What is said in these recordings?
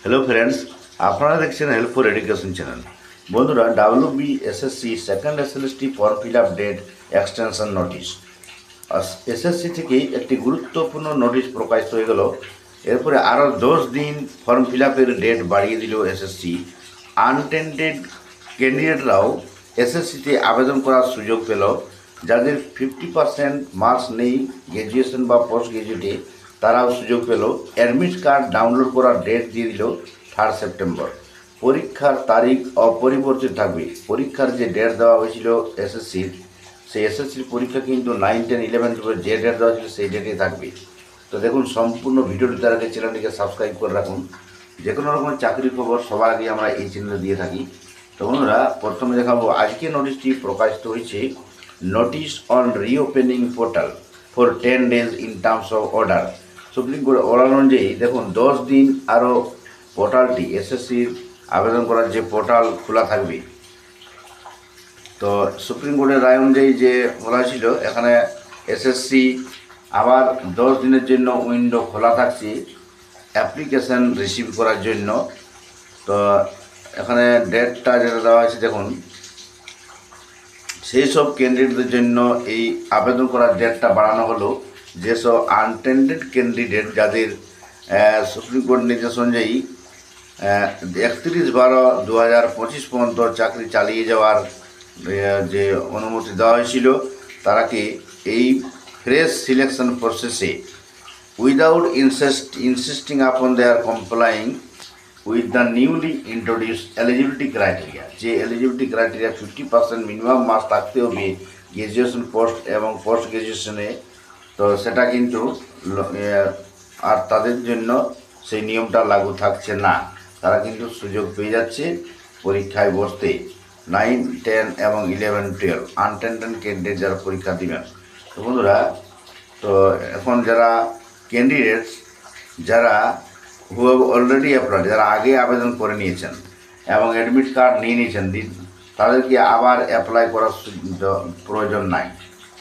Hello friends, আপনারা দেখছেন help for education channel. বন্ধুরা, WBSSC second SLST form fill up date extension notice SSC থেকেই একটি গুরুত্বপূর্ণ নোটিশ প্রকাশিত হয়ে গেল। এরপরে আরও 10 দিন ফর্ম ফিল আপের ডেট বাড়িয়ে দিল এসএসসি। আনটেন্ডেড ক্যান্ডিডেটরাও এসএসসিতে আবেদন করার সুযোগ পেল। যাদের 50% মার্কস নেই গ্র্যাজুয়েশন বা পোস্ট গ্র্যাজুয়েটে, তারাও সুযোগ পেল। অ্যাডমিট কার্ড ডাউনলোড করার ডেট দিয়ে দিল 3 সেপ্টেম্বর। পরীক্ষার তারিখ অপরিবর্তিত থাকবে। পরীক্ষার যে ডেট দেওয়া হয়েছিল এসএসসির, সেই এসএসসির পরীক্ষা কিন্তু 9, 10, 11, 12 যে ডেট দেওয়া ছিল সেই ডেটেই থাকবে। তো দেখুন, সম্পূর্ণ ভিডিওটি তার আগে চ্যানেলটিকে সাবস্ক্রাইব করে রাখুন। যে কোনো রকমের চাকরির খবর সবার আগে আমরা এই চ্যানেলে দিয়ে থাকি। তো বন্ধুরা, প্রথমে দেখাবো আজকে নোটিশটি প্রকাশিত হয়েছে। Notice on reopening portal for 10 days in terms of order. Supreme court order অনুযায়ী দেখুন 10 দিন আরও পোর্টালটি এসএসসির আবেদন করার যে পোর্টাল খোলা থাকবে। তো সুপ্রিম কোর্টের রায় অনুযায়ী যে বলা ছিল, এখানে এসএসসি আবার 10 দিনের জন্য উইন্ডো খোলা থাকছে অ্যাপ্লিকেশান রিসিভ করার জন্য। তো এখানে ডেটটা যেটা দেওয়া হয়েছে দেখুন, সেই সব ক্যান্ডিডেটদের জন্য এই আবেদন করার ডেটটা বাড়ানো হলো। যেসব আনটেন্ডেড ক্যান্ডিডেট যাদের সুপ্রিম কোর্ট নির্দেশ অনুযায়ী 31/12/2025 পর্যন্ত চাকরি চালিয়ে যাওয়ার যে অনুমতি দেওয়া হয়েছিল, তারাকে এই ফ্রেশ সিলেকশন প্রসেসে without insisting upon they are complying with the newly introduce eligibility criteria. যে এলিজিবিলিটি ক্রাইটেরিয়া 50% মিনিমাম মার্কস থাকতে হবে গ্র্যাজুয়েশন পোস্ট এবং পোস্ট গ্র্যাজুয়েশনে, তো সেটা কিন্তু আর তাদের জন্য সেই নিয়মটা লাগু থাকছে না। তারা কিন্তু সুযোগ পেয়ে যাচ্ছে পরীক্ষায় বসতে। 9, 10 এবং 11, 12 আনটেন্ডেড ক্যান্ডিডেট যারা পরীক্ষা দিবেন। তো বন্ধুরা, তো এখন যারা ক্যান্ডিডেটস যারা হু হ্যাভ অলরেডি অ্যাপ্লাইড, যারা আগে আবেদন করে নিয়েছেন এবং অ্যাডমিট কার্ড নিয়ে নিয়েছেন, তাদেরকে আবার অ্যাপ্লাই করার প্রয়োজন নাই।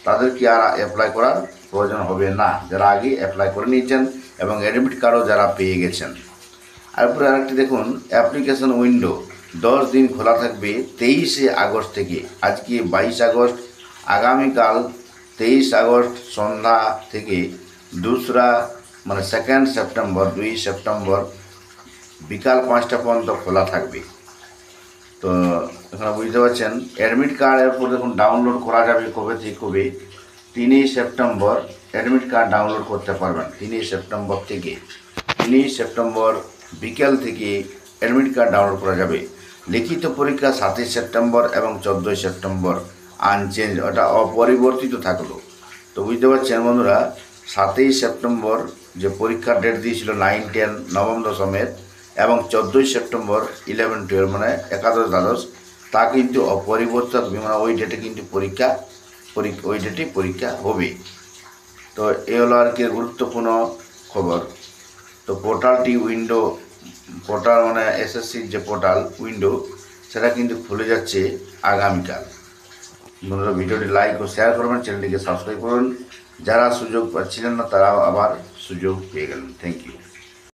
তাদেরকে আর অ্যাপ্লাই করার প্রয়োজন হবে না, যারা আগে অ্যাপ্লাই করে নিয়েছেন এবং অ্যাডমিট কার্ডও যারা পেয়ে গেছেন। তারপরে আরেকটি দেখুন, অ্যাপ্লিকেশন উইন্ডো 10 দিন খোলা থাকবে 23 আগস্ট থেকে। আজকে 22 আগস্ট, আগামীকাল 23 আগস্ট সন্ধ্যা থেকে সেকেন্ড সেপ্টেম্বর 2 সেপ্টেম্বর বিকাল 5টা পর্যন্ত খোলা থাকবে। তো এখানে বুঝতে পারছেন, অ্যাডমিট কার্ড এরপর দেখুন ডাউনলোড করা যাবে কবে থেকে কবে। 3 সেপ্টেম্বর অ্যাডমিট কার্ড ডাউনলোড করতে পারবেন। 3 সেপ্টেম্বর থেকে 3 সেপ্টেম্বর বিকেল থেকে অ্যাডমিট কার্ড ডাউনলোড করা যাবে। লিখিত পরীক্ষা 7 সেপ্টেম্বর এবং 14 সেপ্টেম্বর আনচেঞ্জ, ওটা অপরিবর্তিত থাকলো। তো বুঝতে পারছেন বন্ধুরা, 7 সেপ্টেম্বর যে পরীক্ষার ডেট দিয়েছিল 9, 10 নবম দশমের, এবং 14 সেপ্টেম্বর 11, 12 মানে একাদশ দ্বাদশ, তা কিন্তু অপরিবর্তিত থাকবে। মানে ওই ডেটে কিন্তু ওই ডেটে পরীক্ষা হবে। তো এ হলো আর কি গুরুত্বপূর্ণ খবর। তো পোর্টাল মানে এসএসসির যে পোর্টাল উইন্ডো, সেটা কিন্তু খুলে যাচ্ছে আগামীকাল। বন্ধুরা, ভিডিওটি লাইক ও শেয়ার করবেন, চ্যানেলটিকে সাবস্ক্রাইব করুন। যারা সুযোগ পাচ্ছিলেন না তারাও আবার সুযোগ পেয়ে গেলেন। Thank you.